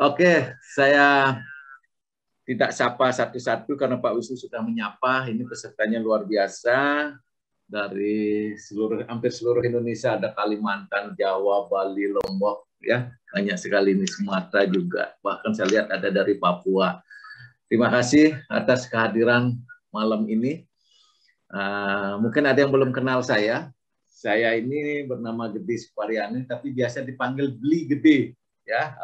Oke, saya tidak sapa satu-satu karena Pak Wisnu sudah menyapa. Ini pesertanya luar biasa dari hampir seluruh Indonesia, ada Kalimantan, Jawa, Bali, Lombok, ya banyak sekali, ini Sumatera juga. Bahkan saya lihat ada dari Papua. Terima kasih atas kehadiran malam ini. Mungkin ada yang belum kenal saya. Saya ini bernama Gede Suparyani, tapi biasa dipanggil Beli Gede. Ya,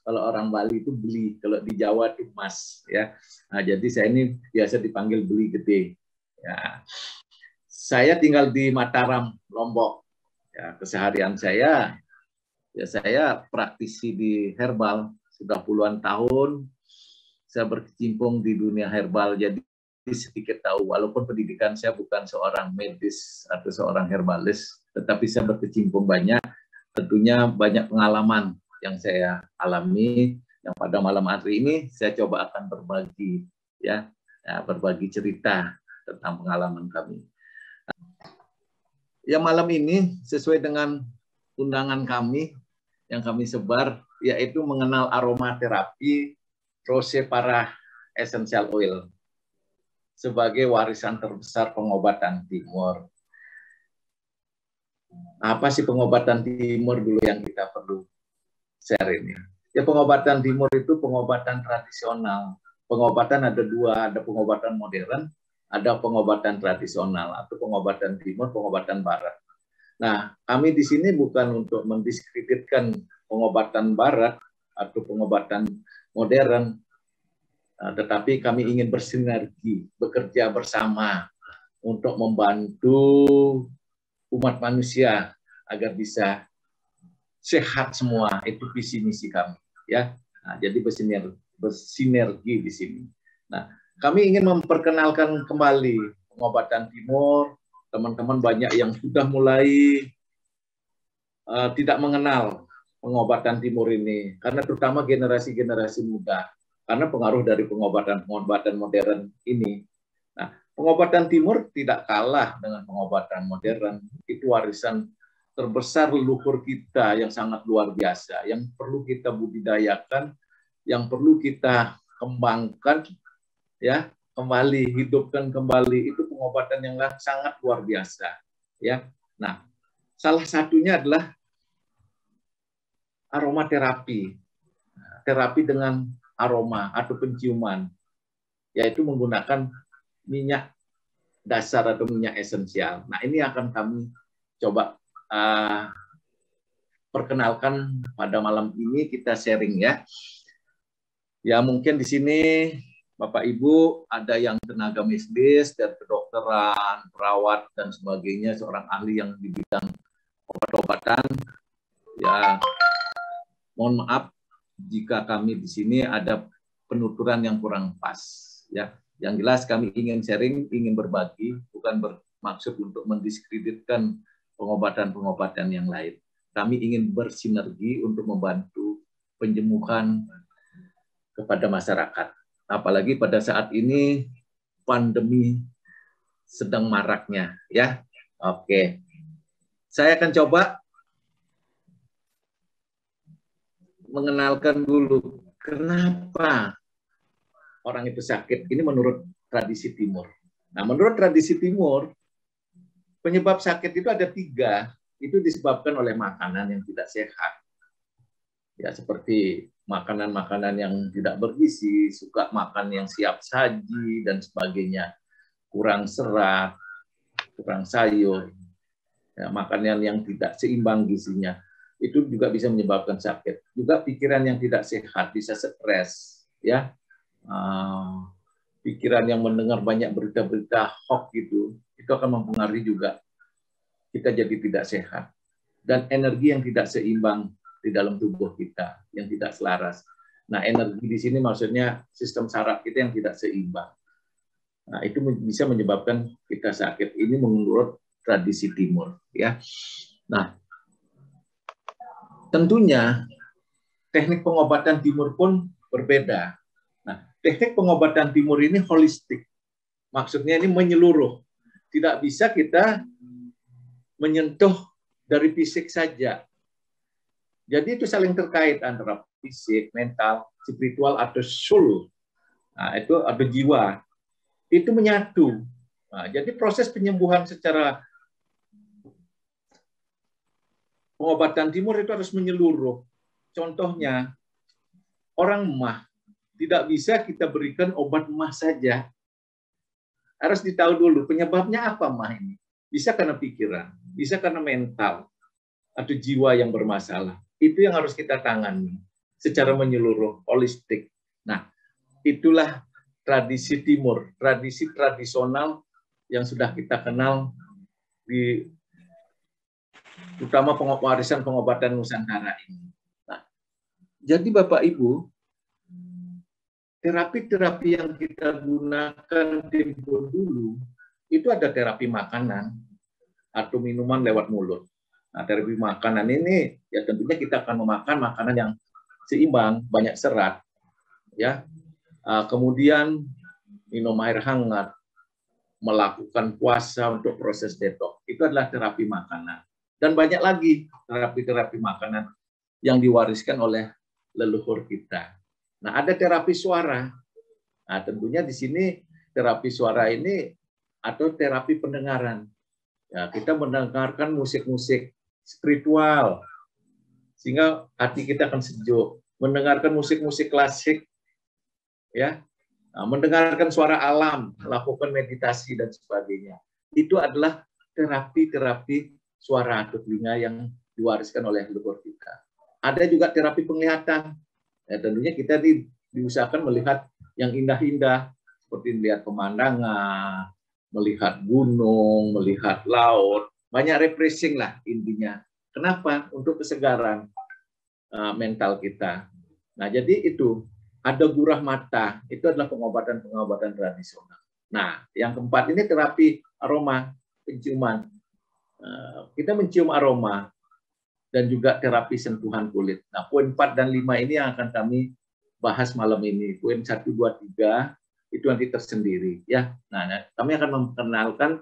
kalau orang Bali itu Beli, kalau di Jawa itu Mas. Ya, jadi saya ini biasa dipanggil Beli Gede. Ya, saya tinggal di Mataram, Lombok. Ya, keseharian saya, ya saya praktisi di herbal sudah puluhan tahun. Saya berkecimpung di dunia herbal, jadi sedikit tahu, walaupun pendidikan saya bukan seorang medis atau seorang herbalis, tetapi saya berkecimpung banyak, tentunya banyak pengalaman yang saya alami, yang pada malam hari ini saya coba akan berbagi, berbagi cerita tentang pengalaman kami. Ya, malam ini sesuai dengan undangan kami yang kami sebar, yaitu mengenal aromaterapi Rose Parah Essential Oil sebagai warisan terbesar pengobatan timur. Apa sih pengobatan timur dulu yang kita perlu share ini? Ya, pengobatan timur itu pengobatan tradisional. Pengobatan ada dua, ada pengobatan modern, ada pengobatan tradisional, atau pengobatan timur, pengobatan barat. Nah, kami di sini bukan untuk mendiskreditkan pengobatan barat atau pengobatan modern, tetapi kami ingin bersinergi, bekerja bersama untuk membantu umat manusia agar bisa sehat semua. Itu visi misi kami, ya. Nah, jadi bersinergi di sini. Nah, kami ingin memperkenalkan kembali pengobatan timur. Teman-teman banyak yang sudah mulai tidak mengenal pengobatan timur ini, karena terutama generasi-generasi muda, karena pengaruh dari pengobatan modern ini. Nah, pengobatan timur tidak kalah dengan pengobatan modern. Itu warisan terbesar leluhur kita yang sangat luar biasa, yang perlu kita budidayakan, yang perlu kita kembangkan, ya, kembali, hidupkan kembali. Itu pengobatan yang sangat luar biasa, ya. Nah, salah satunya adalah aromaterapi, terapi dengan aroma atau penciuman, yaitu menggunakan minyak dasar atau minyak esensial. Nah, ini akan kami coba perkenalkan pada malam ini, kita sharing, ya. Ya, mungkin di sini Bapak Ibu ada yang tenaga medis dan kedokteran, perawat dan sebagainya, seorang ahli yang di bidang obat-obatan. Ya, mohon maaf jika kami di sini ada penuturan yang kurang pas, ya. Yang jelas kami ingin sharing, ingin berbagi, bukan bermaksud untuk mendiskreditkan pengobatan-pengobatan yang lain. Kami ingin bersinergi untuk membantu penyembuhan kepada masyarakat. Apalagi pada saat ini pandemi sedang maraknya, ya. Oke. Saya akan coba mengenalkan dulu kenapa orang itu sakit. Ini menurut tradisi timur. Nah, menurut tradisi timur, penyebab sakit itu ada 3. Itu disebabkan oleh makanan yang tidak sehat. Ya, seperti makanan-makanan yang tidak bergizi, suka makan yang siap saji dan sebagainya, kurang serat, kurang sayur, ya, makanan yang tidak seimbang gizinya, itu juga bisa menyebabkan sakit. Juga pikiran yang tidak sehat, bisa stres, ya. Pikiran yang mendengar banyak berita-berita hoax gitu, itu akan mempengaruhi juga kita jadi tidak sehat. Dan energi yang tidak seimbang di dalam tubuh kita, yang tidak selaras. Nah, energi di sini maksudnya sistem saraf kita yang tidak seimbang. Nah, itu bisa menyebabkan kita sakit. Ini menurut tradisi timur, ya. Nah, tentunya teknik pengobatan timur pun berbeda. Nah, teknik pengobatan timur ini holistik. Maksudnya ini menyeluruh. Tidak bisa kita menyentuh dari fisik saja. Jadi itu saling terkait antara fisik, mental, spiritual atau soul. Nah, itu ada jiwa. Itu menyatu. Nah, jadi proses penyembuhan secara pengobatan timur itu harus menyeluruh. Contohnya, orang emah, tidak bisa kita berikan obat emah saja. Harus ditahu dulu penyebabnya apa emah ini. Bisa karena pikiran, bisa karena mental, atau jiwa yang bermasalah. Itu yang harus kita tangani secara menyeluruh, holistik. Nah, itulah tradisi timur, tradisi tradisional yang sudah kita kenal di utama warisan pengobatan Nusantara ini. Nah, jadi Bapak Ibu, terapi-terapi yang kita gunakan tempo dulu itu ada terapi makanan atau minuman lewat mulut. Nah, terapi makanan ini ya tentunya kita akan memakan makanan yang seimbang, banyak serat, ya. Kemudian minum air hangat, melakukan puasa untuk proses detox. Itu adalah terapi makanan. Dan banyak lagi terapi-terapi makanan yang diwariskan oleh leluhur kita. Nah, ada terapi suara. Nah, tentunya di sini terapi suara ini atau terapi pendengaran. Ya, kita mendengarkan musik-musik spiritual sehingga hati kita akan sejuk. Mendengarkan musik-musik klasik, ya, nah, mendengarkan suara alam, melakukan meditasi dan sebagainya. Itu adalah terapi-terapi suara atau telinga yang diwariskan oleh leluhur kita. Ada juga terapi penglihatan. Ya, tentunya kita diusahakan melihat yang indah-indah, seperti melihat pemandangan, melihat gunung, melihat laut. Banyak refreshing lah intinya. Kenapa? Untuk kesegaran mental kita. Nah, jadi itu. Ada gurah mata, itu adalah pengobatan-pengobatan tradisional. Nah, yang keempat ini terapi aroma, penciuman. Kita mencium aroma dan juga terapi sentuhan kulit. Nah, poin 4 dan 5 ini yang akan kami bahas malam ini. Poin 1, 2, 3 itu nanti tersendiri, ya. Nah, kami akan memperkenalkan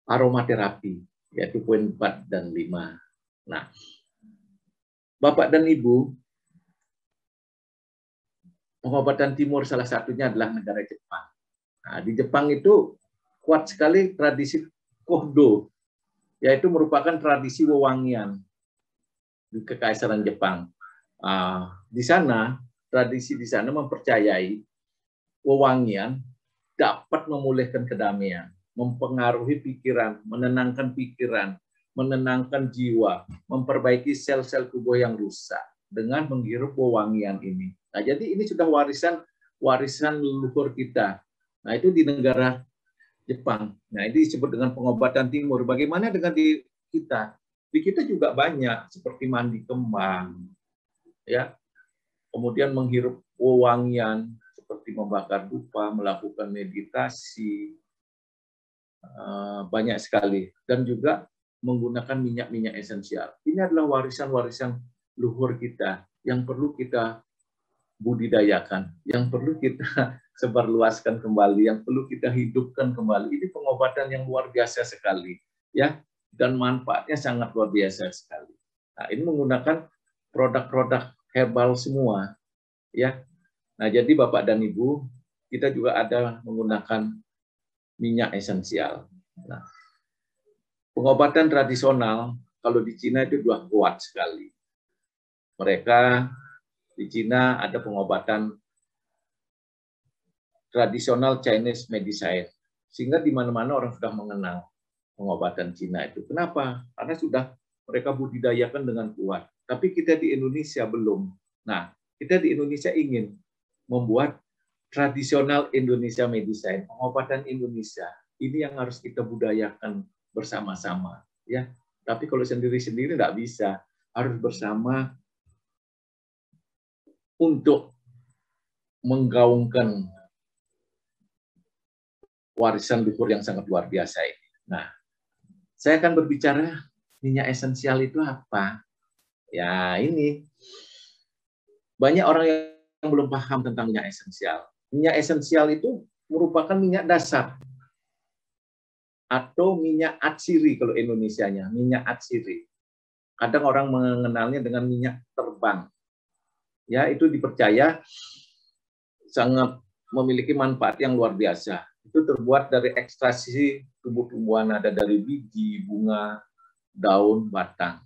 aromaterapi, yaitu poin 4 dan 5. Nah, Bapak dan Ibu, pengobatan timur salah satunya adalah negara Jepang. Nah, di Jepang itu kuat sekali tradisi Kodo, yaitu merupakan tradisi wewangian di Kekaisaran Jepang. Di sana, tradisi di sana mempercayai wewangian dapat memulihkan kedamaian, mempengaruhi pikiran, menenangkan jiwa, memperbaiki sel-sel tubuh yang rusak dengan menghirup wewangian ini. Nah, jadi ini sudah warisan leluhur kita. Nah, itu di negara Jepang. Nah, ini disebut dengan pengobatan timur. Bagaimana dengan di kita? Di kita juga banyak, seperti mandi kembang, ya. Kemudian menghirup wewangian, seperti membakar dupa, melakukan meditasi, banyak sekali. Dan juga menggunakan minyak-minyak esensial. Ini adalah warisan-warisan luhur kita yang perlu kita budidayakan, yang perlu kita sebarluaskan kembali, yang perlu kita hidupkan kembali. Ini pengobatan yang luar biasa sekali, ya, dan manfaatnya sangat luar biasa sekali. Nah, ini menggunakan produk-produk herbal semua, ya. Nah, jadi Bapak dan Ibu, kita juga ada menggunakan minyak esensial. Nah, pengobatan tradisional kalau di Cina itu sudah kuat sekali. Mereka di Cina ada pengobatan tradisional Chinese medicine, sehingga di mana-mana orang sudah mengenal pengobatan Cina itu. Kenapa? Karena sudah mereka budidayakan dengan kuat. Tapi kita di Indonesia belum. Nah, kita di Indonesia ingin membuat tradisional Indonesia medicine, pengobatan Indonesia. Ini yang harus kita budayakan bersama-sama, ya. Tapi kalau sendiri-sendiri nggak bisa, harus bersama untuk menggaungkan warisan luhur yang sangat luar biasa ini. Nah, saya akan berbicara minyak esensial itu apa. Ya, ini banyak orang yang belum paham tentang minyak esensial. Minyak esensial itu merupakan minyak dasar atau minyak atsiri kalau Indonesianya, minyak atsiri. Kadang orang mengenalnya dengan minyak terbang. ya itu dipercaya sangat memiliki manfaat yang luar biasa. Itu terbuat dari ekstraksi tumbuh-tumbuhan, ada dari biji, bunga, daun, batang.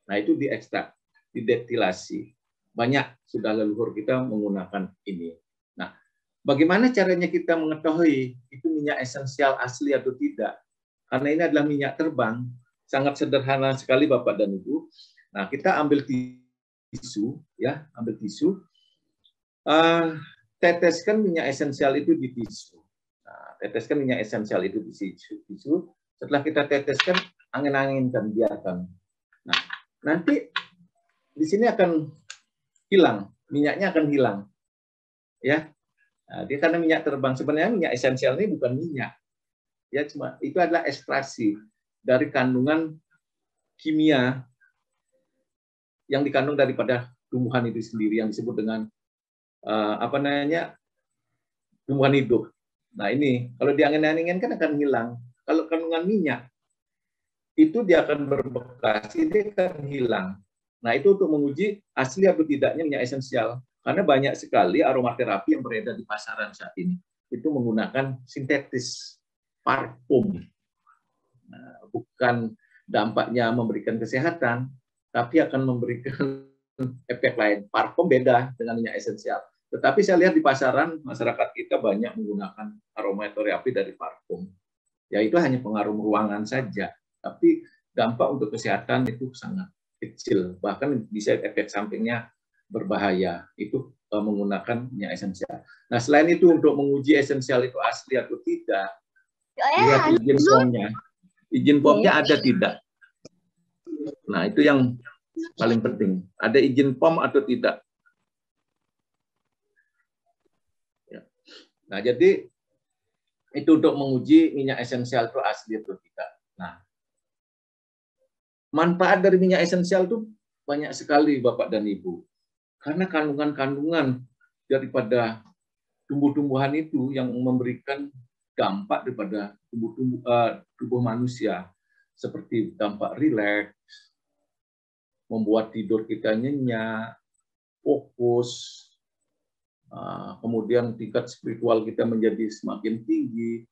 Nah itu diekstrak, didetilasi. Banyak sudah leluhur kita menggunakan ini. Nah, bagaimana caranya kita mengetahui itu minyak esensial asli atau tidak? Karena ini adalah minyak terbang, sangat sederhana sekali Bapak dan Ibu. Nah, kita ambil tisu, ya, ambil tisu, teteskan minyak esensial itu di tisu. Nah, teteskan minyak esensial itu di tisu. Setelah kita teteskan, angin-anginkan, biarkan. Nah, nanti di sini akan hilang, minyaknya akan hilang, ya. Nah, dia karena minyak terbang, sebenarnya minyak esensial ini bukan minyak, ya, cuma itu adalah ekstraksi dari kandungan kimia yang dikandung daripada tumbuhan itu sendiri yang disebut dengan apa namanya, tumbuhan hidup. Nah ini kalau diangin-angin kan akan hilang. Kalau kandungan minyak itu dia akan berbekas, dia akan hilang. Nah itu untuk menguji asli atau tidaknya minyak esensial. Karena banyak sekali aromaterapi yang beredar di pasaran saat ini itu menggunakan sintetis, parfum. Nah, bukan dampaknya memberikan kesehatan, tapi akan memberikan efek lain. Parfum beda dengan minyak esensial. Tetapi saya lihat di pasaran, masyarakat kita banyak menggunakan aromaterapi dari parfum. Ya itu hanya pengaruh ruangan saja. Tapi dampak untuk kesehatan itu sangat kecil. Bahkan bisa efek sampingnya berbahaya. Itu menggunakan minyak esensial. Nah selain itu untuk menguji esensial itu asli atau tidak, lihat izin POM-nya. Izin POM-nya ada tidak? Nah itu yang paling penting. Ada izin POM atau tidak? Nah, jadi itu untuk menguji minyak esensial itu asli atau tidak. Nah, manfaat dari minyak esensial itu banyak sekali Bapak dan Ibu. Karena kandungan-kandungan daripada tumbuh-tumbuhan itu yang memberikan dampak daripada tubuh manusia. Seperti dampak rileks, membuat tidur kita nyenyak, fokus, kemudian tingkat spiritual kita menjadi semakin tinggi,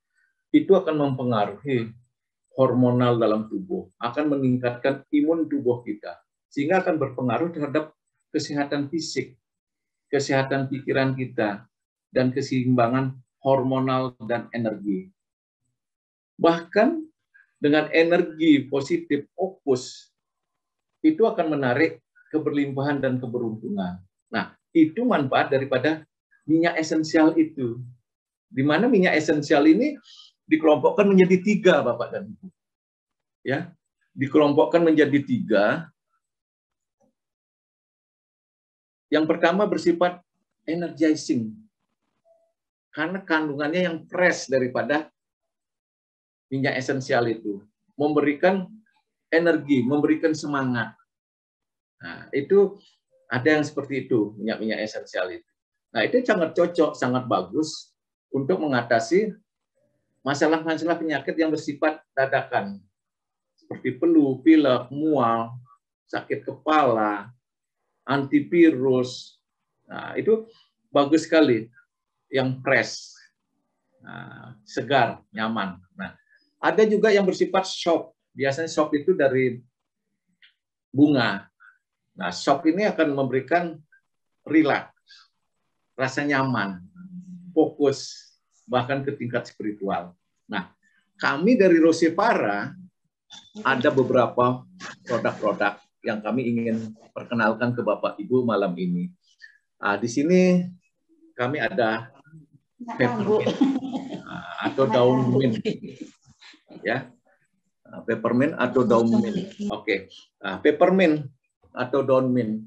itu akan mempengaruhi hormonal dalam tubuh, akan meningkatkan imun tubuh kita, sehingga akan berpengaruh terhadap kesehatan fisik, kesehatan pikiran kita, dan keseimbangan hormonal dan energi. Bahkan dengan energi positif fokus, itu akan menarik keberlimpahan dan keberuntungan. Nah, itu manfaat daripada minyak esensial itu. Di mana minyak esensial ini dikelompokkan menjadi 3, Bapak dan Ibu. Ya, dikelompokkan menjadi 3. Yang pertama bersifat energizing. Karena kandungannya yang fresh daripada minyak esensial itu. Memberikan energi, memberikan semangat. Nah, itu ada yang seperti itu, minyak-minyak esensial itu. Nah, itu sangat cocok, sangat bagus untuk mengatasi masalah-masalah penyakit yang bersifat dadakan. Seperti flu, pilek, mual, sakit kepala, antivirus. Nah, itu bagus sekali. Yang fresh, segar, nyaman. Nah, ada juga yang bersifat shock. Biasanya shock itu dari bunga. Nah, shock ini akan memberikan rileks, rasa nyaman, fokus, bahkan ke tingkat spiritual. Nah, kami dari Rosepara ada beberapa produk-produk yang kami ingin perkenalkan ke Bapak Ibu malam ini. Di sini kami ada peppermint atau daun mint, ya, peppermint atau daun mint. Oke, peppermint atau daun mint.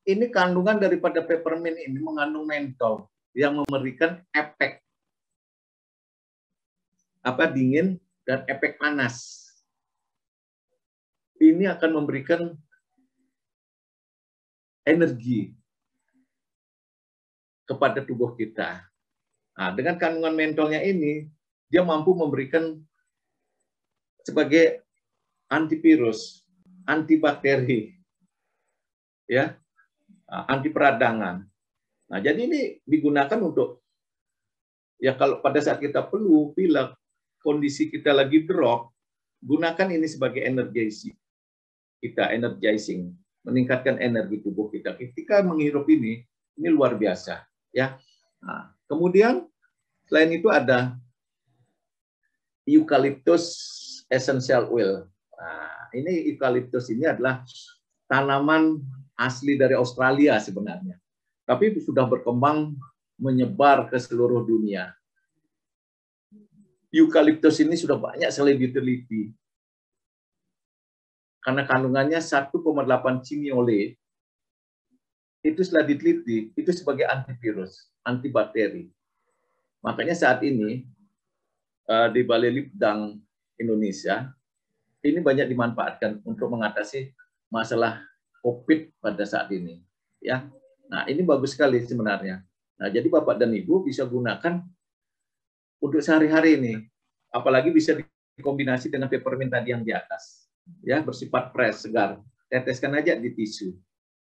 Ini kandungan daripada peppermint ini mengandung mentol yang memberikan efek dingin dan efek panas. Ini akan memberikan energi kepada tubuh kita. Nah, dengan kandungan mentolnya ini, dia mampu memberikan sebagai antivirus, antibakteri, ya, anti peradangan. Nah, jadi ini digunakan untuk, ya kalau pada saat kita flu, pilek, kondisi kita lagi drop, gunakan ini sebagai energizing. Energizing, meningkatkan energi tubuh kita. Ketika menghirup ini luar biasa. Ya. Nah, kemudian selain itu ada eucalyptus essential oil. Nah, ini eucalyptus ini adalah tanaman asli dari Australia sebenarnya. Tapi sudah berkembang menyebar ke seluruh dunia. Eucalyptus ini sudah banyak sekali diteliti. Karena kandungannya 1,8 cimiolate, itu setelah diteliti, itu sebagai antivirus, antibakteri. Makanya saat ini, di Balai Litbang Indonesia, ini banyak dimanfaatkan untuk mengatasi masalah COVID pada saat ini. Ya, nah ini bagus sekali sebenarnya. Nah, jadi Bapak dan Ibu bisa gunakan untuk sehari-hari ini, apalagi bisa dikombinasi dengan peppermint tadi yang di atas, ya bersifat fresh, segar. Teteskan aja di tisu.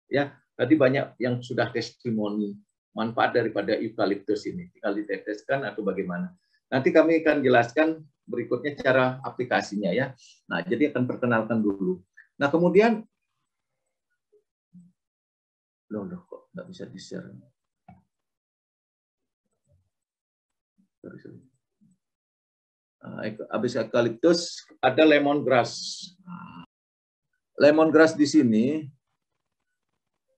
Ya, tadi banyak yang sudah testimoni manfaat daripada eucalyptus ini. Tinggal diteteskan atau bagaimana. Nanti kami akan jelaskan berikutnya cara aplikasinya ya. Nah, jadi akan perkenalkan dulu. Nah, kemudian loh kok nggak bisa di-share. Habis eucalyptus ada lemongrass. Lemongrass di sini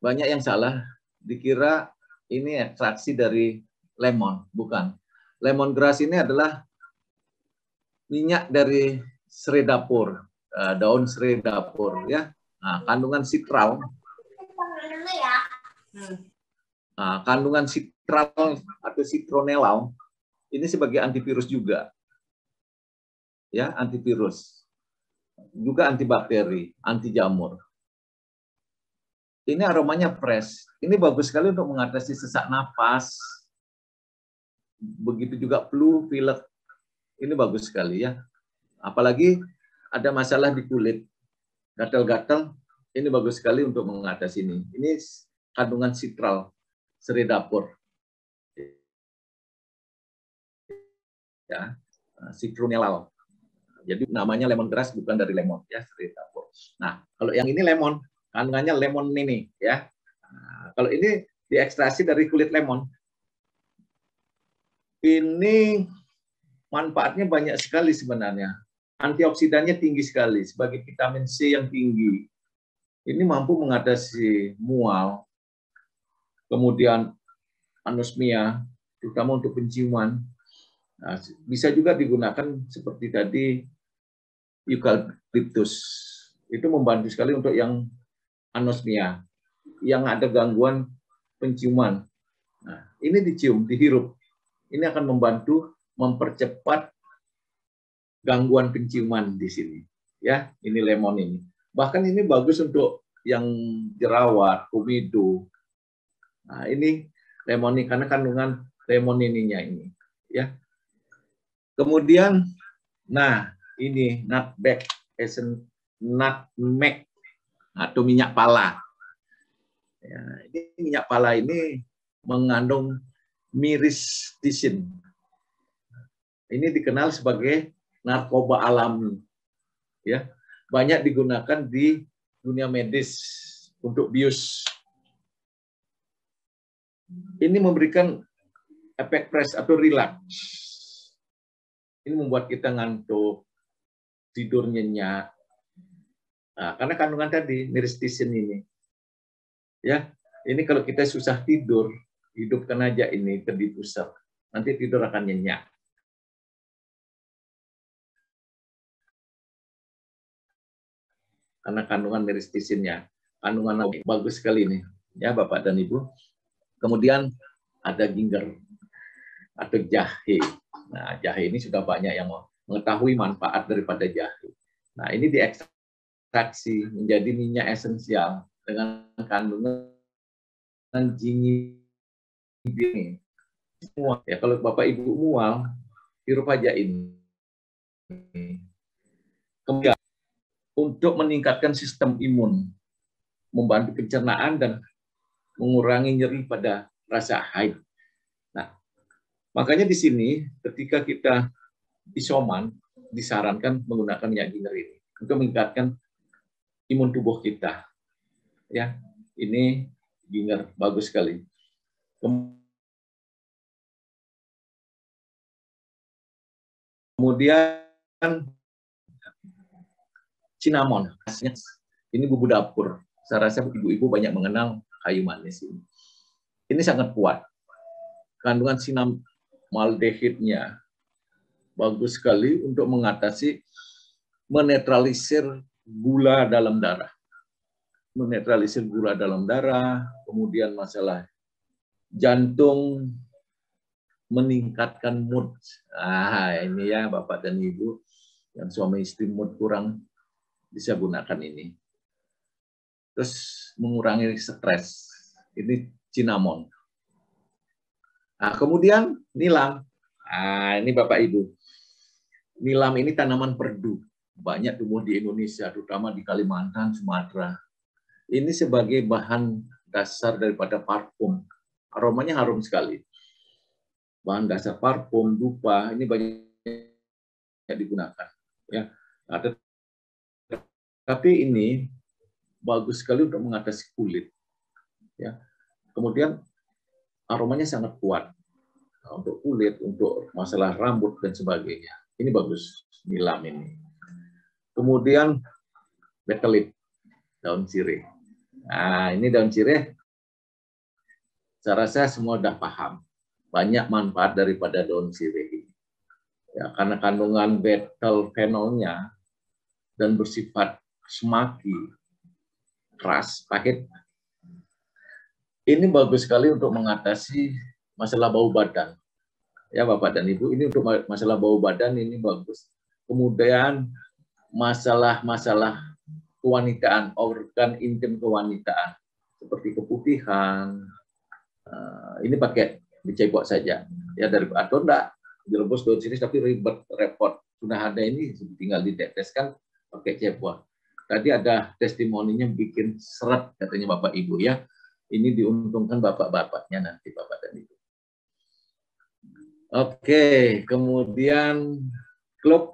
banyak yang salah, dikira ini ekstraksi dari lemon, bukan. Lemongrass ini adalah minyak dari serai dapur, daun serai dapur ya. Nah, kandungan sitral. Nah, kandungan sitral atau citronellal ini sebagai antivirus juga. Ya, antivirus. Juga antibakteri, anti jamur. Ini aromanya fresh. Ini bagus sekali untuk mengatasi sesak napas. Begitu juga flu, pilek. Ini bagus sekali ya. Apalagi ada masalah di kulit, gatal-gatal, ini bagus sekali untuk mengatasi ini. Ini kandungan sitral, serai dapur. Ya, citronellal. Jadi namanya lemongrass bukan dari lemon ya, serai dapur. Nah, kalau yang ini lemon, kandungannya lemon mini ya. Nah, kalau ini diekstraksi dari kulit lemon. Ini manfaatnya banyak sekali sebenarnya. Antioksidannya tinggi sekali sebagai vitamin C yang tinggi. Ini mampu mengatasi mual, kemudian anosmia, terutama untuk penciuman. Nah, bisa juga digunakan seperti tadi eucalyptus. Itu membantu sekali untuk yang anosmia, yang ada gangguan penciuman. Nah, ini dicium, dihirup. Ini akan membantu mempercepat gangguan penciuman di sini. Ya, ini lemon ini. Bahkan ini bagus untuk yang jerawat, komedo. Nah, ini lemon ini karena kandungan lemon ininya ini, ya. Kemudian, nah ini nutmeg atau minyak pala. Ya, ini minyak pala ini mengandung myristicin. Ini dikenal sebagai narkoba alami. Ya, banyak digunakan di dunia medis untuk bius. Ini memberikan efek fresh atau relax. Ini membuat kita ngantuk, tidur nyenyak. Nah, karena kandungan tadi myristicin ini. Ya, ini kalau kita susah tidur, hidupkan aja ini ke diffuser. Nanti tidur akan nyenyak. Karena kandungan myristicin-nya. Kandungan bagus sekali ini, ya Bapak dan Ibu. Kemudian ada ginger atau jahe. Nah, jahe ini sudah banyak yang mengetahui manfaat daripada jahe. Nah, ini diekstraksi menjadi minyak esensial dengan kandungan gingiber. Ya, kalau Bapak Ibu mual, hirup aja ini. Kemudian untuk meningkatkan sistem imun, membantu pencernaan dan mengurangi nyeri pada rasa haid. Nah, makanya di sini ketika kita isoman disarankan menggunakan minyak ginger ini untuk meningkatkan imun tubuh kita. Ya, ini ginger bagus sekali. Kemudian cinnamon, ini bumbu dapur. Saya rasa ibu-ibu banyak mengenal kayu manis ini. Ini sangat kuat. Kandungan sinamaldehidnya bagus sekali untuk mengatasi, menetralisir gula dalam darah. Menetralisir gula dalam darah, kemudian masalah jantung, meningkatkan mood. Ini ya Bapak dan Ibu yang suami istri mood kurang, bisa gunakan ini. Terus mengurangi stres. Ini cinnamon. Nah, kemudian nilam. Ini Bapak Ibu. Nilam ini tanaman perdu. Banyak tumbuh di Indonesia, terutama di Kalimantan, Sumatera. Ini sebagai bahan dasar daripada parfum. Aromanya harum sekali. Bahan dasar parfum, dupa, ini banyak digunakan. Ya, tapi ini bagus sekali untuk mengatasi kulit. Ya. Kemudian aromanya sangat kuat untuk kulit, untuk masalah rambut dan sebagainya. Ini bagus nilam ini. Kemudian betel leaf, daun sirih. Nah, ini daun sirih. Saya rasa semua sudah paham. Banyak manfaat daripada daun sirih ini. Ya, karena kandungan betel-fenolnya dan bersifat semaki, keras, pahit. Ini bagus sekali untuk mengatasi masalah bau badan. Ya Bapak dan Ibu, ini untuk masalah bau badan ini bagus. Kemudian masalah-masalah kewanitaan, organ intim kewanitaan, seperti keputihan, ini pakai dicebok saja. Ya dari atau enggak direbus daun sirih tapi ribet, repot. Sudah ada ini tinggal diteteskan pakai cebok. Tadi ada testimoninya bikin seret katanya Bapak Ibu ya. Ini diuntungkan bapak-bapaknya nanti Bapak dan Ibu. Oke, kemudian clove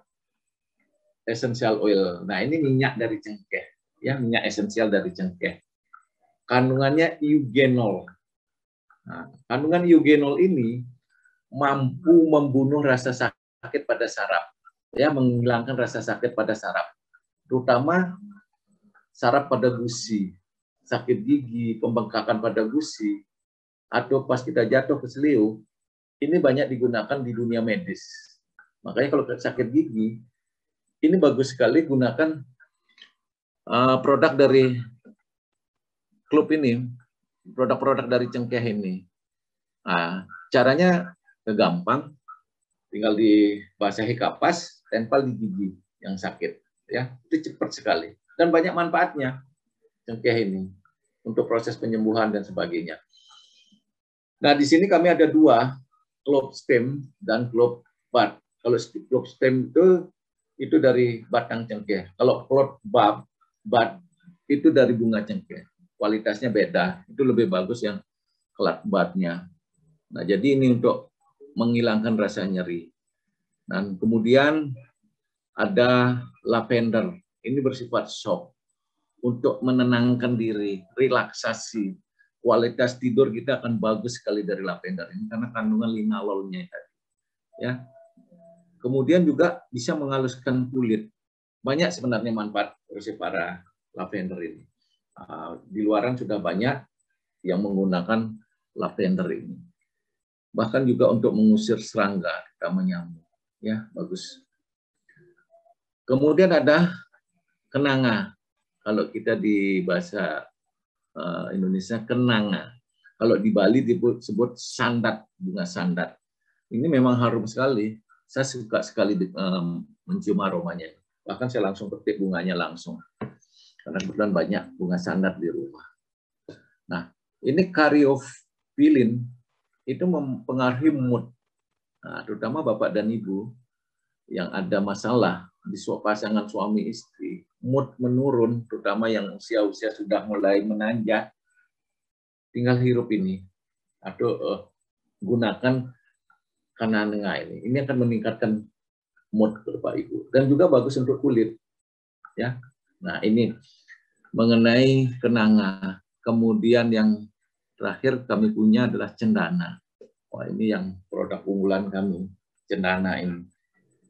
essential oil. Nah, ini minyak dari cengkeh, ya, minyak esensial dari cengkeh. Kandungannya eugenol. Nah, kandungan eugenol ini mampu membunuh rasa sakit pada saraf, ya, menghilangkan rasa sakit pada saraf, terutama saraf pada gusi, sakit gigi, pembengkakan pada gusi, atau pas kita jatuh ke seliu, ini banyak digunakan di dunia medis. Makanya kalau sakit gigi, ini bagus sekali gunakan produk dari klub ini, produk-produk dari cengkeh ini. Nah, caranya gampang, tinggal dibasahi kapas, tempel di gigi yang sakit, ya, itu cepat sekali dan banyak manfaatnya cengkeh ini untuk proses penyembuhan dan sebagainya. Nah, di sini kami ada dua, clove stem dan clove bud. Kalau clove stem itu dari batang cengkeh. Kalau clove bud itu dari bunga cengkeh. Kualitasnya beda. Itu lebih bagus yang clove budnya. Nah, jadi ini untuk menghilangkan rasa nyeri. Dan kemudian ada lavender. Ini bersifat soft untuk menenangkan diri, relaksasi. Kualitas tidur kita akan bagus sekali dari lavender ini karena kandungan linalolnya tadi. Ya. Kemudian juga bisa menghaluskan kulit. Banyak sebenarnya manfaat para lavender ini. Di luaran sudah banyak yang menggunakan lavender ini. Bahkan juga untuk mengusir serangga, terutama nyamuk. Ya, bagus. Kemudian ada kenanga. Kalau kita di bahasa Indonesia kenanga. Kalau di Bali disebut sandat, bunga sandat. Ini memang harum sekali. Saya suka sekali mencium aromanya. Bahkan saya langsung petik bunganya langsung. Karena kebetulan banyak bunga sandat di rumah. Nah, ini karyofilin itu mempengaruhi mood. Nah, terutama Bapak dan Ibu yang ada masalah di pasangan suami istri, mood menurun, terutama yang usia-usia sudah mulai menanjak, tinggal hirup ini atau gunakan kananga ini. Ini akan meningkatkan mood Bapak Ibu dan juga bagus untuk kulit ya. Nah, ini mengenai kenanga. Kemudian yang terakhir kami punya adalah cendana. Wah, ini yang produk unggulan kami, cendana ini.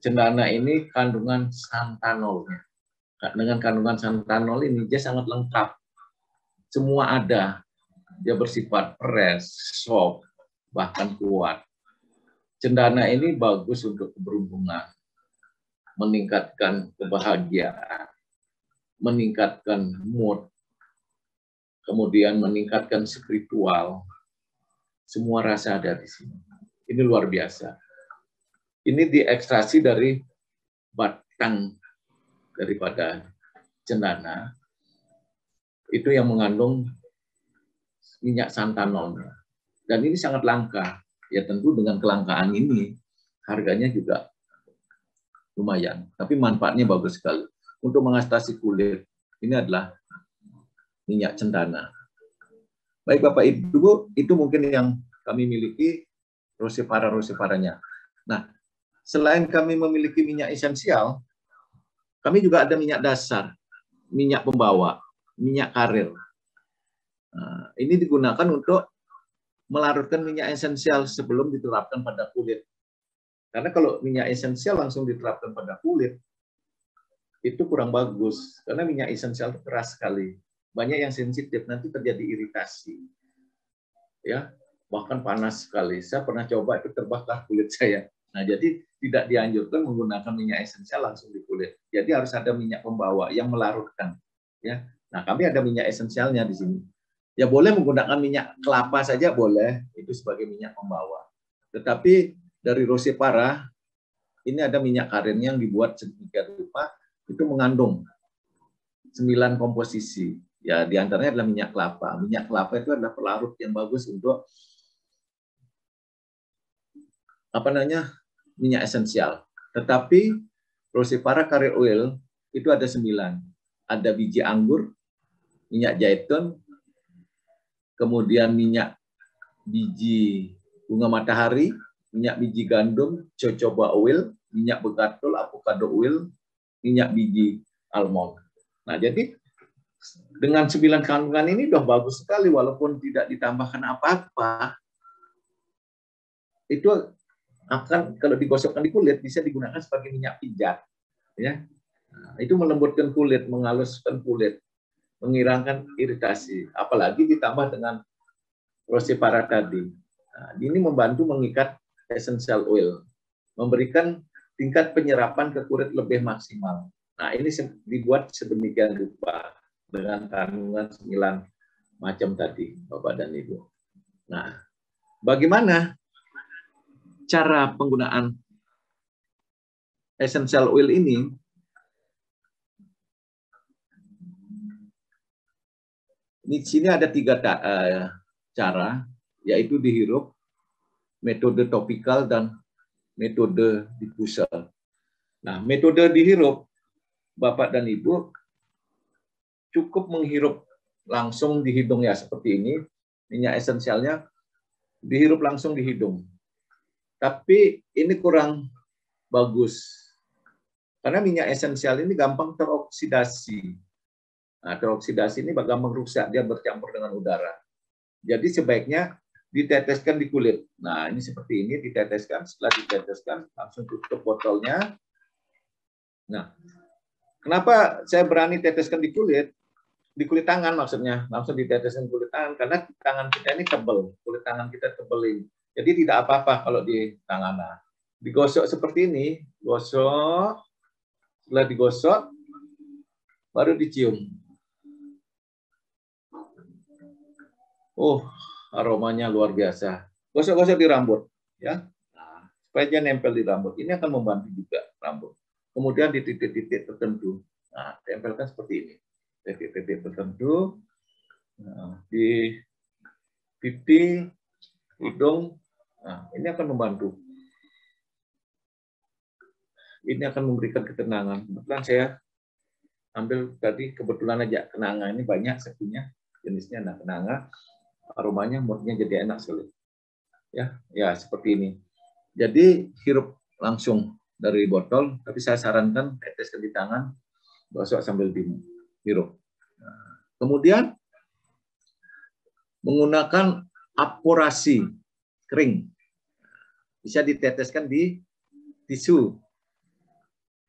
Cendana ini kandungan santanolnya. Dengan kandungan santanol ini dia sangat lengkap. Semua ada. Dia bersifat fresh, soft, bahkan kuat. Cendana ini bagus untuk keberuntungan, meningkatkan kebahagiaan, meningkatkan mood, kemudian meningkatkan spiritual. Semua rasa ada di sini. Ini luar biasa. Ini diekstraksi dari batang daripada cendana. Itu yang mengandung minyak santanol. Dan ini sangat langka. Ya tentu dengan kelangkaan ini, harganya juga lumayan. Tapi manfaatnya bagus sekali. Untuk mengatasi kulit, ini adalah minyak cendana. Baik Bapak Ibu, itu mungkin yang kami miliki rosepara-roseparanya. Nah, selain kami memiliki minyak esensial, kami juga ada minyak dasar, minyak pembawa, minyak karir. Nah, ini digunakan untuk melarutkan minyak esensial sebelum diterapkan pada kulit. Karena kalau minyak esensial langsung diterapkan pada kulit, itu kurang bagus. Karena minyak esensial itu keras sekali. Banyak yang sensitif, nanti terjadi iritasi. Ya, bahkan panas sekali. Saya pernah coba itu terbakar kulit saya. Nah, jadi tidak dianjurkan menggunakan minyak esensial langsung di kulit. Jadi harus ada minyak pembawa yang melarutkan. Ya, nah kami ada minyak esensialnya di sini. Ya boleh menggunakan minyak kelapa saja boleh, itu sebagai minyak pembawa. Tetapi dari rosepara ini ada minyak karirnya yang dibuat sedemikian rupa, itu mengandung 9 komposisi. Ya, diantaranya adalah minyak kelapa. Minyak kelapa itu adalah pelarut yang bagus untuk minyak esensial. Tetapi rosepara karir oil itu ada 9. Ada biji anggur, minyak zaitun, kemudian minyak biji bunga matahari, minyak biji gandum, jojoba oil, minyak begatol, avocado oil, minyak biji almond. Nah, jadi dengan 9 kandungan ini udah bagus sekali, walaupun tidak ditambahkan apa-apa, itu akan kalau digosokkan di kulit bisa digunakan sebagai minyak pijat, ya. Nah, itu melembutkan kulit, menghaluskan kulit, menghilangkan iritasi, apalagi ditambah dengan rosepara tadi. Nah, ini membantu mengikat essential oil, memberikan tingkat penyerapan ke kulit lebih maksimal. Nah, ini dibuat sedemikian rupa dengan kandungan 9 macam tadi, Bapak dan Ibu. Nah, bagaimana cara penggunaan essential oil ini? Di sini ada 3 cara, yaitu dihirup, metode topikal, dan metode diffusal. Nah, metode dihirup, Bapak dan Ibu, cukup menghirup langsung di hidung ya, seperti ini. Minyak esensialnya dihirup langsung di hidung. Tapi ini kurang bagus. Karena minyak esensial ini gampang teroksidasi. Nah, teroksidasi ini gampang rusak, dia bercampur dengan udara. Jadi sebaiknya diteteskan di kulit. Nah, ini seperti ini, diteteskan. Setelah diteteskan, langsung tutup botolnya. Nah, kenapa saya berani teteskan di kulit? Di kulit tangan maksudnya, langsung diteteskan kulit tangan, karena tangan kita ini tebal, kulit tangan kita tebal ini. Jadi tidak apa-apa kalau di tangan. Nah, digosok seperti ini, gosok, setelah digosok, baru dicium. Oh, aromanya luar biasa. Gosok-gosok di rambut, ya. Nah, supaya dia nempel di rambut. Ini akan membantu juga rambut. Kemudian di titik-titik tertentu, nah, tempelkan seperti ini. Titik-titik tertentu, nah, di pipi, hidung, nah, ini akan membantu. Ini akan memberikan ketenangan. Kebetulan saya ambil tadi, kebetulan aja kenanga ini banyak, saya punya jenisnya, nah kenanga. aromanya, moodnya jadi enak sekali. Ya seperti ini. Jadi hirup langsung dari botol, tapi saya sarankan teteskan di tangan, gosok sambil dihirup. Nah, kemudian menggunakan aspirasi kering, bisa diteteskan di tisu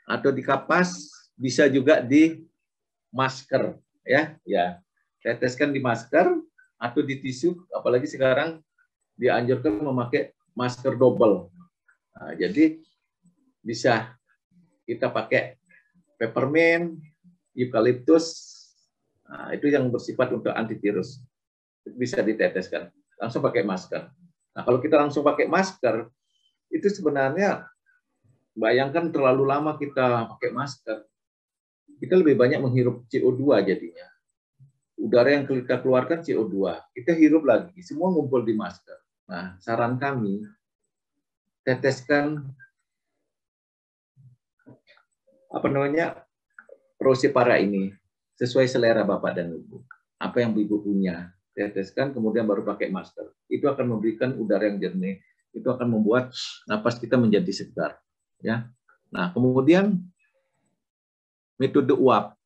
atau di kapas, bisa juga di masker, ya. Teteskan di masker atau di tisu, apalagi sekarang dianjurkan memakai masker double. Nah, jadi bisa kita pakai peppermint, eukaliptus, nah, itu yang bersifat untuk antivirus. Bisa diteteskan, langsung pakai masker. Nah, kalau kita langsung pakai masker, itu sebenarnya bayangkan terlalu lama kita pakai masker, kita lebih banyak menghirup CO2 jadinya. Udara yang kita keluarkan CO2, kita hirup lagi, semua ngumpul di masker. Nah, saran kami, teteskan Rosepara ini sesuai selera Bapak dan Ibu. Apa yang Ibu punya, teteskan, kemudian baru pakai masker. Itu akan memberikan udara yang jernih, itu akan membuat napas kita menjadi segar. Ya. Nah, kemudian metode uap.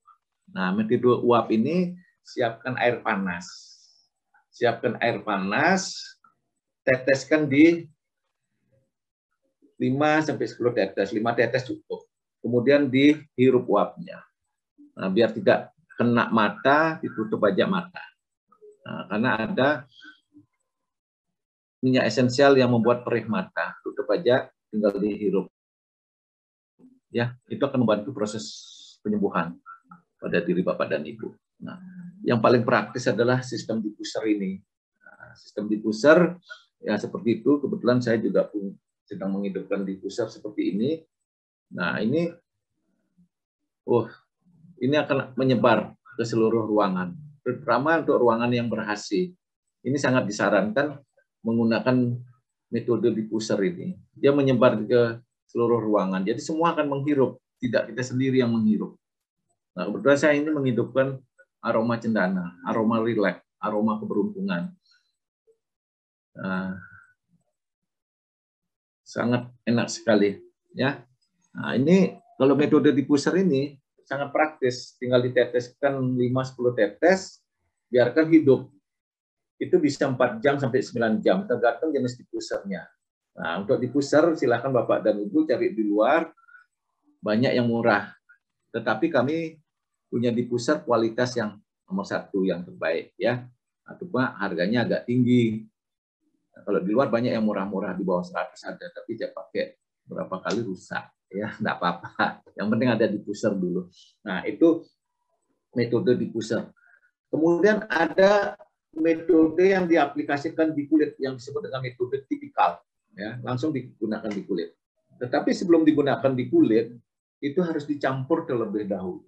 Nah, metode uap ini siapkan air panas. Siapkan air panas, teteskan di 5 sampai 10 tetes, 5 tetes cukup. Kemudian dihirup uapnya. Nah, biar tidak kena mata, ditutup aja mata. Nah, karena ada minyak esensial yang membuat perih mata, tutup aja, tinggal dihirup. Ya, itu akan membantu proses penyembuhan pada diri Bapak dan Ibu. Nah, yang paling praktis adalah sistem diffuser ini. Nah, sistem diffuser ya seperti itu. Kebetulan saya juga sedang menghidupkan diffuser seperti ini. Nah, ini akan menyebar ke seluruh ruangan. Terutama untuk ruangan yang ber-AC. Ini sangat disarankan menggunakan metode diffuser ini. Dia menyebar ke seluruh ruangan. Jadi semua akan menghirup, tidak kita sendiri yang menghirup. Nah, kebetulan saya ini menghidupkan aroma cendana, aroma rileks, aroma keberuntungan. Nah, sangat enak sekali, ya. Nah, ini kalau metode diffuser ini sangat praktis, tinggal diteteskan 5-10 tetes, biarkan hidup. Itu bisa 4 jam sampai 9 jam, tergantung jenis diffusernya. Nah, untuk diffuser silakan Bapak dan Ibu cari di luar, banyak yang murah. Tetapi kami punya diffuser kualitas yang nomor 1, yang terbaik, ya. Atau harganya agak tinggi. Nah, kalau di luar banyak yang murah-murah, di bawah 100 ada, tapi dia pakai berapa kali rusak, ya, enggak apa-apa. Yang penting ada diffuser dulu. Nah, itu metode diffuser. Kemudian ada metode yang diaplikasikan di kulit yang disebut dengan metode tipikal, ya, langsung digunakan di kulit. Tetapi sebelum digunakan di kulit, itu harus dicampur terlebih dahulu,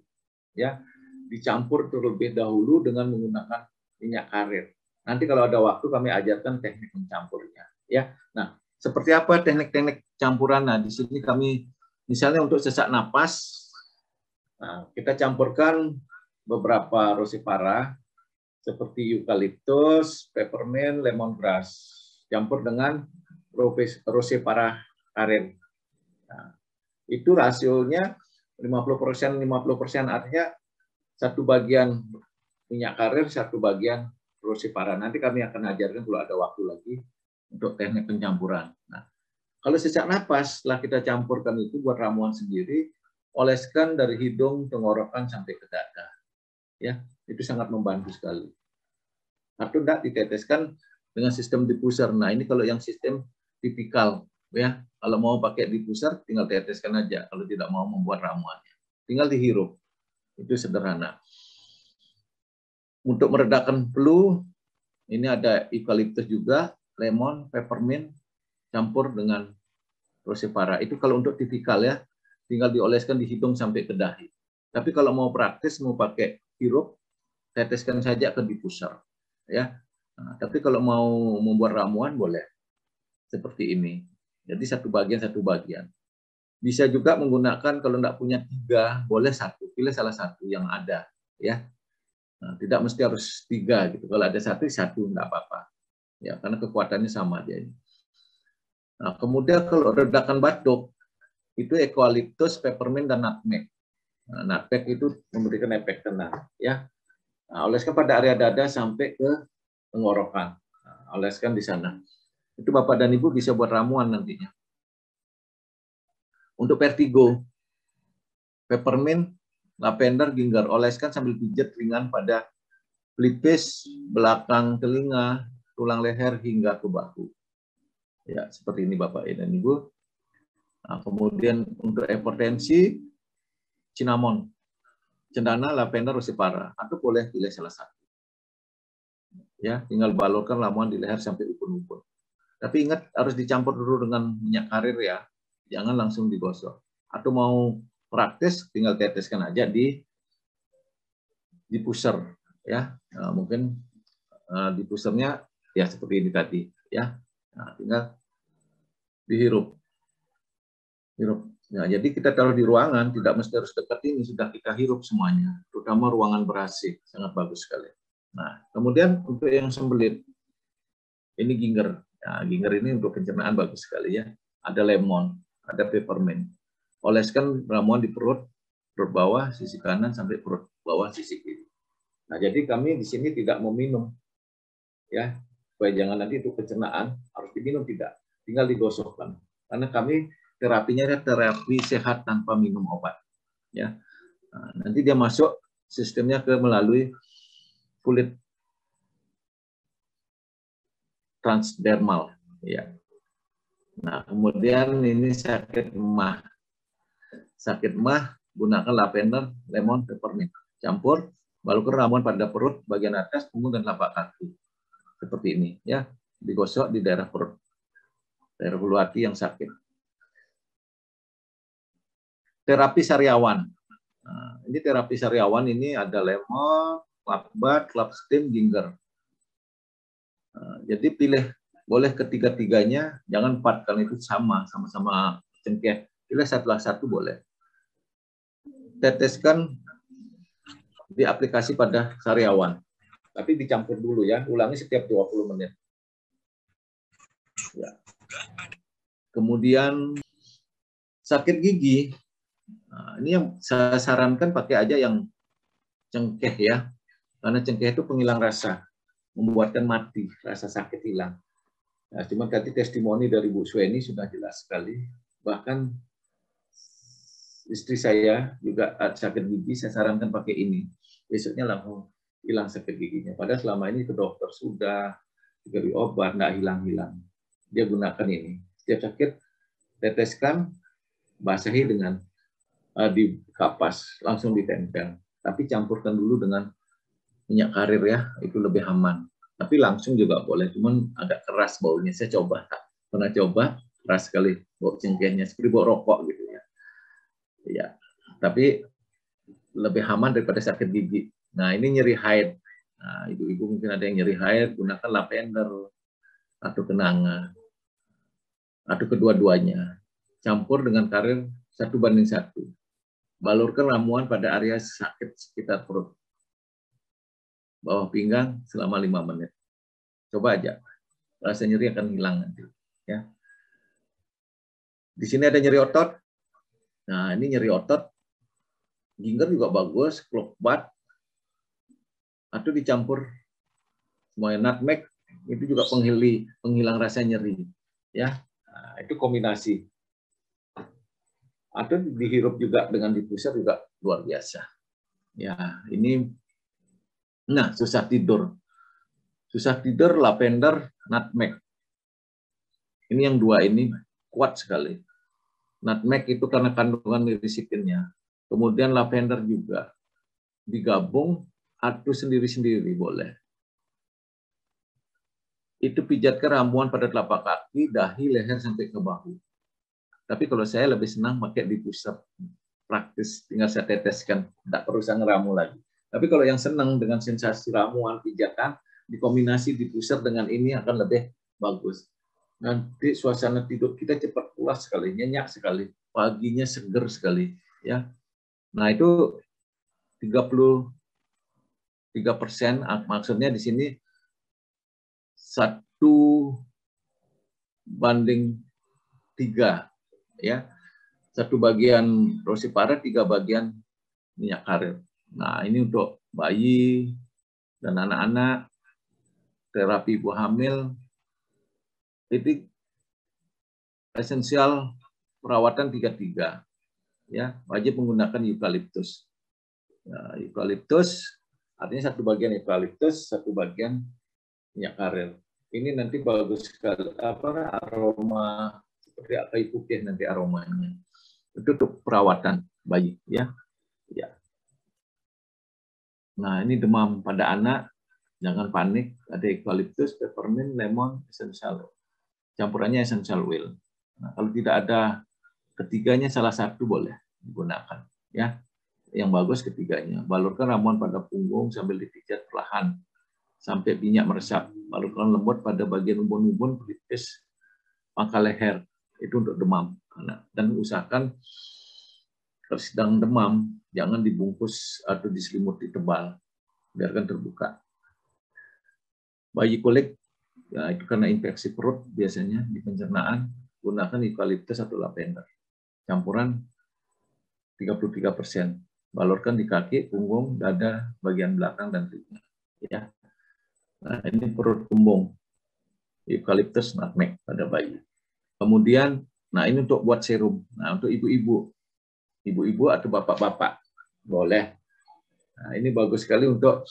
ya, dicampur terlebih dahulu dengan menggunakan minyak karir. Nanti kalau ada waktu kami ajarkan teknik mencampurnya, ya. Nah, seperti apa teknik-teknik campuran? Nah, di sini kami misalnya untuk sesak napas, nah, kita campurkan beberapa Rosepara seperti eukaliptus, peppermint, lemongrass, campur dengan Rosepara karir. Nah, itu rasionya 50%, artinya 1 bagian minyak karir, 1 bagian Rosepara. Nanti kami akan ajarkan kalau ada waktu lagi untuk teknik pencampuran. Nah, kalau sesak napas, setelah kita campurkan itu buat ramuan sendiri, oleskan dari hidung, tenggorokan sampai ke dada. Ya, itu sangat membantu sekali. Atau tidak diteteskan dengan sistem diffuser. Nah, ini kalau yang sistem tipikal, ya. Kalau mau pakai diffuser, tinggal teteskan aja. Kalau tidak mau membuat ramuannya, tinggal dihirup. Itu sederhana. Untuk meredakan flu, ini ada eukaliptus juga, lemon, peppermint, campur dengan Rosepara. Itu kalau untuk tipikal, ya, tinggal dioleskan di hidung sampai ke dahi. Tapi kalau mau praktis, mau pakai hirup, teteskan saja ke diffuser, ya. Nah, tapi kalau mau membuat ramuan boleh seperti ini. Jadi 1 bagian 1 bagian. Bisa juga menggunakan kalau tidak punya 3, boleh 1, pilih salah 1 yang ada, ya. Nah, tidak mesti harus 3 gitu. Kalau ada satu nggak apa-apa. Ya, karena kekuatannya sama dia. Nah, kemudian kalau redakan batuk itu eukaliptus, peppermint dan nutmeg. Nah, nutmeg itu memberikan efek tenang, ya. Nah, oleskan pada area dada sampai ke tenggorokan. Nah, oleskan di sana. Itu Bapak dan Ibu bisa buat ramuan nantinya. Untuk vertigo, peppermint, lavender, ginger, oleskan sambil pijat ringan pada pelipis, belakang telinga, tulang leher hingga ke bahu. Ya, seperti ini Bapak dan Ibu. Nah, kemudian untuk hipertensi, cinnamon, cendana, lavender, rusipara, atau boleh pilih salah satu. Ya, tinggal balurkan ramuan di leher sampai ubun-ubun. Tapi ingat harus dicampur dulu dengan minyak karir ya, jangan langsung digosok. Atau mau praktis, tinggal teteskan aja di pusher ya. Nah, mungkin di pushernya ya seperti ini tadi ya. Nah, tinggal dihirup. Hirup. Nah, jadi kita taruh di ruangan, tidak mesti harus dekat ini, sudah kita hirup semuanya, terutama ruangan ber-AC, sangat bagus sekali. Nah, kemudian untuk yang sembelit, ini ginger. Nah, ginger ini untuk pencernaan bagus sekali ya. Ada lemon, ada peppermint. Oleskan ramuan di perut bawah, sisi kanan sampai perut bawah, sisi kiri. Nah, jadi kami di sini tidak meminum, ya, supaya jangan nanti itu pencernaan harus diminum, tidak, tinggal digosokkan. Karena kami terapinya adalah terapi sehat tanpa minum obat, ya. Nah, nanti dia masuk sistemnya ke melalui kulit transdermal, ya. Nah, kemudian ini sakit emah. Sakit emah gunakan lavender, lemon, peppermint. Campur, balurkan ramuan pada perut bagian atas, punggung dan telapak kaki. Seperti ini, ya. Digosok di daerah perut, daerah bulu hati yang sakit. Terapi sariawan. Nah, ini terapi sariawan ini ada lemon, lakbat, club steam, ginger. Nah, jadi pilih boleh ketiga-tiganya, jangan 4 karena itu sama-sama cengkeh. Pilih satu boleh. Teteskan di aplikasi pada sariawan. Tapi dicampur dulu ya, ulangi setiap 20 menit. Ya. Kemudian sakit gigi. Nah, ini yang saya sarankan pakai aja yang cengkeh ya. Karena cengkeh itu penghilang rasa, membuatkan mati, rasa sakit hilang. Nah, cuma tadi testimoni dari Bu Sueni sudah jelas sekali. Bahkan istri saya juga sakit gigi, saya sarankan pakai ini. Besoknya langsung hilang sakit giginya. Padahal selama ini ke dokter sudah, diberi obat, nggak hilang-hilang. Dia gunakan ini. Setiap sakit, teteskan, basahi dengan di kapas, langsung ditempel. Tapi campurkan dulu dengan minyak karir ya, itu lebih aman. Tapi langsung juga boleh, cuman agak keras baunya. Saya pernah coba, keras sekali bau cengkehnya, seperti bau rokok gitu ya. Ya, tapi lebih aman daripada sakit gigi. Nah, ini nyeri haid. Nah, ibu-ibu mungkin ada yang nyeri haid, gunakan lavender atau kenanga atau kedua-duanya. Campur dengan karir 1:1. Balurkan ramuan pada area sakit sekitar perut, bawah pinggang selama 5 menit. Coba aja, rasa nyeri akan hilang nanti. Ya. Di sini ada nyeri otot. Nah, ini nyeri otot. Ginger juga bagus, klokbat, atau dicampur semuanya, nutmeg itu juga penghilang rasa nyeri. Ya, nah, itu kombinasi. Atau dihirup juga dengan diffuser juga luar biasa. Ya, ini, nah, susah tidur. Susah tidur, lavender, nutmeg. Ini yang dua ini kuat sekali. Nutmeg itu karena kandungan lecithinnya. Kemudian lavender juga. Digabung atau sendiri-sendiri boleh. Itu pijatkan ramuan pada telapak kaki, dahi, leher sampai ke bahu. Tapi kalau saya lebih senang pakai diffuser. Praktis, tinggal saya teteskan. Tidak perlu saya ngeramu lagi. Tapi kalau yang senang dengan sensasi ramuan, pijatan, dikombinasi diffuser dengan ini akan lebih bagus. Nanti suasana tidur kita cepat pulas sekali, nyenyak sekali, paginya seger sekali, ya. Nah, itu 30 3%, maksudnya di sini 1:3, ya. 1 bagian rosipara, 3 bagian minyak karir. Nah, ini untuk bayi dan anak-anak, terapi ibu hamil, titik esensial perawatan 33, ya, wajib menggunakan eukaliptus. Nah, eukaliptus artinya 1 bagian eukaliptus, 1 bagian minyak karir. Ini nanti bagus sekali, aroma seperti akai putih nanti aromanya. Itu untuk perawatan bayi, ya. Ya. Nah, ini demam pada anak, jangan panik, ada eukaliptus, peppermint, lemon, essential. Campurannya essential oil. Nah, kalau tidak ada ketiganya, salah satu boleh digunakan, ya. Yang bagus ketiganya. Balurkan ramuan pada punggung sambil dipijat perlahan sampai minyak meresap. Balurkan lembut pada bagian ubun-ubun, pelipis, pangkal leher. Itu untuk demam. Dan usahakan kalau sedang demam, jangan dibungkus atau diselimuti tebal, biarkan terbuka. Bayi kulit, ya itu karena infeksi perut biasanya di pencernaan, gunakan eukaliptus atau lavender. Campuran 33%. Balurkan di kaki, punggung, dada, bagian belakang, dan telinga. Ya. Nah, ini perut kembung. Eukaliptus, nutmeg pada bayi. Kemudian, nah ini untuk buat serum. Nah, untuk ibu-ibu. Ibu-ibu atau bapak-bapak boleh. Nah, ini bagus sekali untuk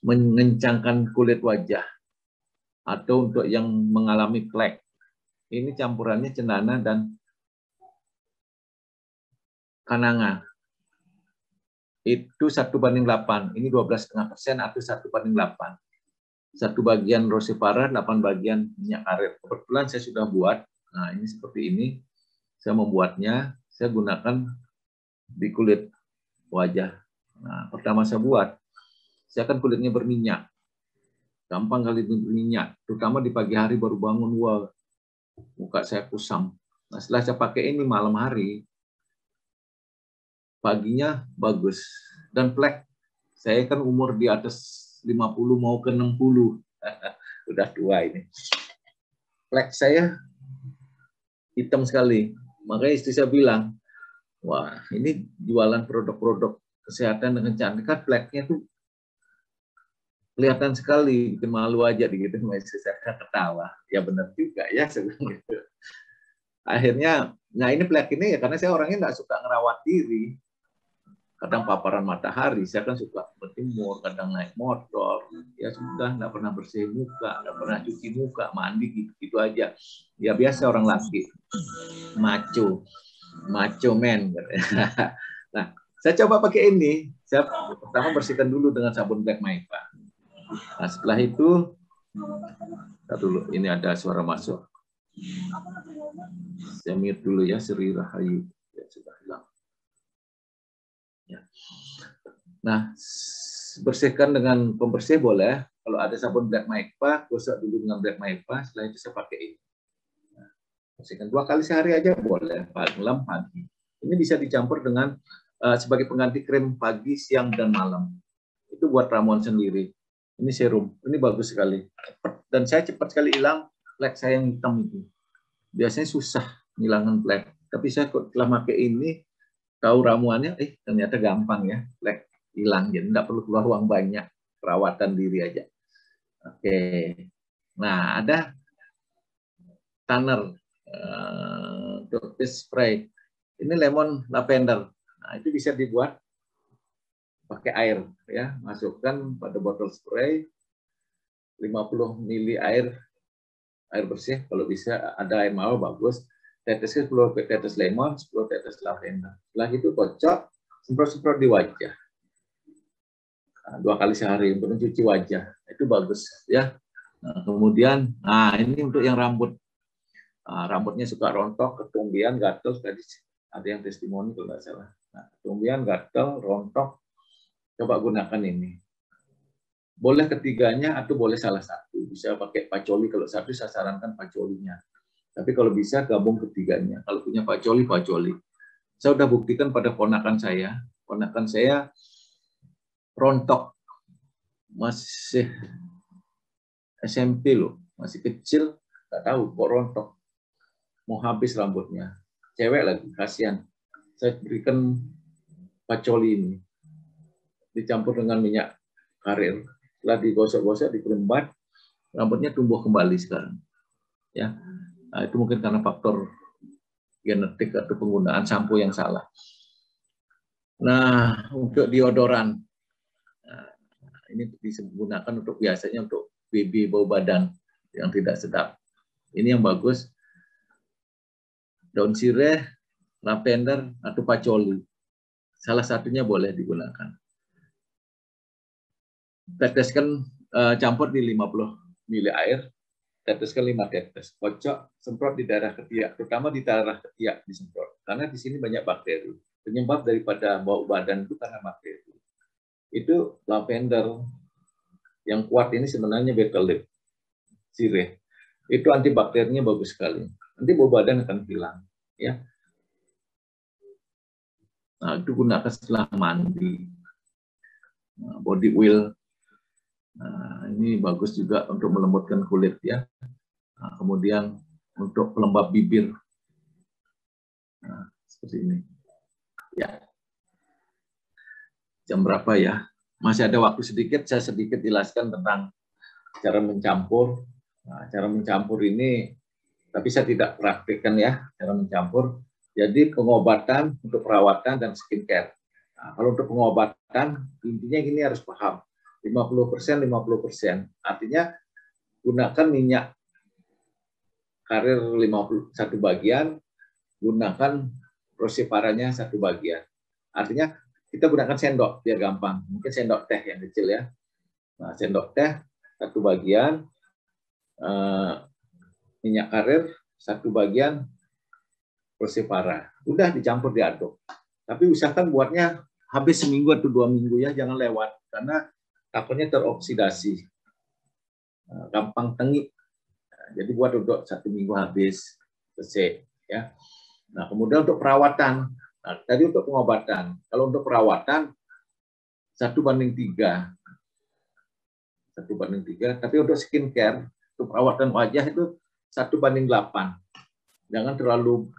mengencangkan kulit wajah atau untuk yang mengalami flek. Ini campurannya cendana dan kananga. Itu 1:8. Ini 12,5% atau 1:8. 1 bagian rosipara, 8 bagian minyak karir. Kebetulan saya sudah buat. Nah, ini seperti ini. Saya membuatnya. Saya gunakan di kulit wajah. Nah, pertama saya buat, saya kan kulitnya berminyak. Gampang kali berminyak, terutama di pagi hari baru bangun, wah, muka saya kusam. Nah, setelah saya pakai ini malam hari, paginya bagus. Dan flek, saya kan umur di atas 50 mau ke 60. Udah tua ini. Flek saya hitam sekali. Makanya istri saya bilang, wah, ini jualan produk-produk kesehatan dengan cantik, kan fleknya tuh kelihatan sekali, bikin malu aja gitu. Masih saya ketawa. Ya benar juga ya, sebenarnya. Akhirnya, nah ini flek ini ya karena saya orangnya nggak suka ngerawat diri. Kadang paparan matahari, saya kan suka berjemur, kadang naik motor, ya sudah, nggak pernah bersih muka, nggak pernah cuci muka, mandi gitu-gitu aja. Ya biasa orang laki, maco man. Nah, saya coba pakai ini. Saya pertama bersihkan dulu dengan sabun Black Maipa. Nah, setelah itu, dulu ini ada suara masuk. Saya mute dulu ya, Sri Rahayu. Ya, sudah hilang. Ya. Nah, bersihkan dengan pembersih boleh. Kalau ada sabun Black Maipa, gosok dulu dengan Black Maipa. Setelah itu saya pakai ini. Nah, bersihkan 2 kali sehari aja boleh, malam, pagi. Ini bisa dicampur dengan sebagai pengganti krim pagi, siang, dan malam. Itu buat ramuan sendiri. Ini serum, ini bagus sekali. Dan saya cepat sekali hilang flek saya yang hitam itu. Biasanya susah ngilangin flek. Tapi saya setelah pakai ini, tahu ramuannya, ternyata gampang ya, flek hilang. Jadi tidak perlu keluar uang banyak, perawatan diri aja. Oke. Nah, ada tanner, toothpaste spray. Ini lemon lavender. Nah, itu bisa dibuat pakai air, ya, masukkan pada botol spray 50 ml air bersih, kalau bisa ada air mawar bagus, tetesnya 10 tetes lemon, 10 tetes lavender. Setelah itu kocok, semprot-semprot di wajah. 2 kali sehari untuk mencuci wajah, itu bagus ya. Nah, kemudian, ini untuk yang rambut. Rambutnya suka rontok, ketumbian, gatel, tadi ada yang testimoni kalau nggak salah. Nah, ketumbian, gatel, rontok, coba gunakan ini. Boleh ketiganya atau boleh salah satu. Bisa pakai pacoli, kalau satu saya sarankan pacolinya. Tapi kalau bisa gabung ketiganya. Kalau punya pacoli, pacoli. Saya sudah buktikan pada ponakan saya. Ponakan saya rontok. masih SMP loh, masih kecil, nggak tahu kok rontok, mau habis rambutnya, cewek lagi, kasihan. Saya berikan pacoli ini, dicampur dengan minyak karir, setelah digosok-gosok, dikerembat, rambutnya tumbuh kembali sekarang. Ya, nah, itu mungkin karena faktor genetik atau penggunaan sampo yang salah. Nah, untuk deodoran, nah, ini digunakan untuk biasanya untuk BB bau badan yang tidak sedap. Ini yang bagus, daun sirih, lavender, atau pacoli. Salah satunya boleh digunakan. Teteskan, campur di 50 ml air, teteskan 5 tetes, kocok, semprot di daerah ketiak, terutama di daerah ketiak disemprot, karena di sini banyak bakteri. Penyebab daripada bau badan itu karena bakteri. Itu lavender yang kuat ini sebenarnya betel leaf, sirih. Itu antibakterinya bagus sekali. Nanti bau badan akan hilang, ya. Nah, itu gunakan setelah mandi. Nah, body oil. Nah, ini bagus juga untuk melembutkan kulit, ya. Nah, kemudian untuk pelembab bibir. Nah, seperti ini. Ya. Jam berapa ya? Masih ada waktu sedikit, saya sedikit jelaskan tentang cara mencampur. Nah, cara mencampur ini, tapi saya tidak praktikkan ya, cara mencampur. Jadi pengobatan untuk perawatan dan skincare. Nah, kalau untuk pengobatan, intinya ini harus paham. 50%, 50%. Artinya gunakan minyak karir 51 bagian, gunakan rosiparanya 1 bagian. Artinya kita gunakan sendok biar gampang. Mungkin sendok teh yang kecil ya. Nah, sendok teh 1 bagian, minyak karir 1 bagian, rosipara. Udah dicampur diaduk. Tapi usahakan buatnya habis seminggu atau 2 minggu ya, jangan lewat karena takutnya teroksidasi, gampang tengik. Jadi buat untuk 1 minggu habis selesai ya. Nah, kemudian untuk perawatan. Nah, tadi untuk pengobatan. Kalau untuk perawatan 1:3. 1:3. Tapi untuk skincare, untuk perawatan wajah itu 1:8. Jangan terlalu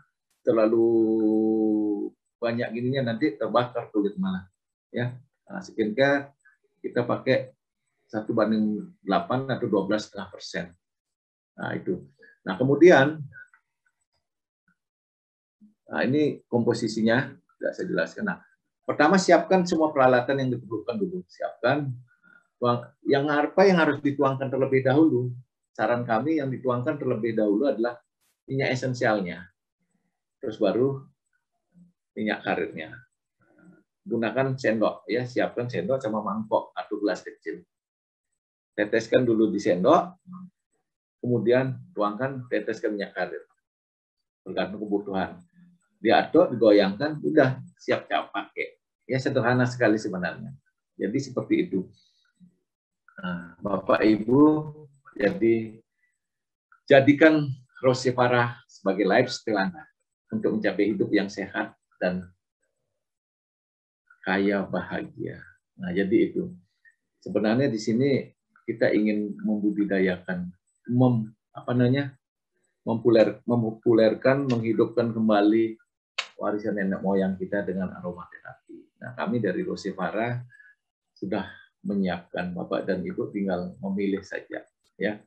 banyak gininya, nanti terbakar kulit malah. Ya, nah, skincare kita pakai 1:8 atau 12,5%. Nah, itu. Nah, kemudian, nah ini komposisinya tidak saya jelaskan. Nah, pertama siapkan semua peralatan yang diperlukan dulu. Siapkan yang harus dituangkan terlebih dahulu. Saran kami yang dituangkan terlebih dahulu adalah minyak esensialnya. Terus baru minyak karirnya. Gunakan sendok ya, siapkan sendok sama mangkok atau gelas kecil. Teteskan dulu di sendok, kemudian tuangkan, teteskan minyak karir. Tergantung kebutuhan. Diaduk, digoyangkan, udah siap pakai. Ya sederhana sekali sebenarnya. Jadi seperti itu. Nah, Bapak Ibu, jadi jadikan rosipara sebagai lifestyle Anda untuk mencapai hidup yang sehat dan kaya bahagia. Nah, jadi itu. Sebenarnya di sini kita ingin membudidayakan, mempopulerkan, menghidupkan kembali warisan nenek moyang kita dengan aromaterapi. Nah, kami dari Rosipara sudah menyiapkan, Bapak dan Ibu tinggal memilih saja, ya.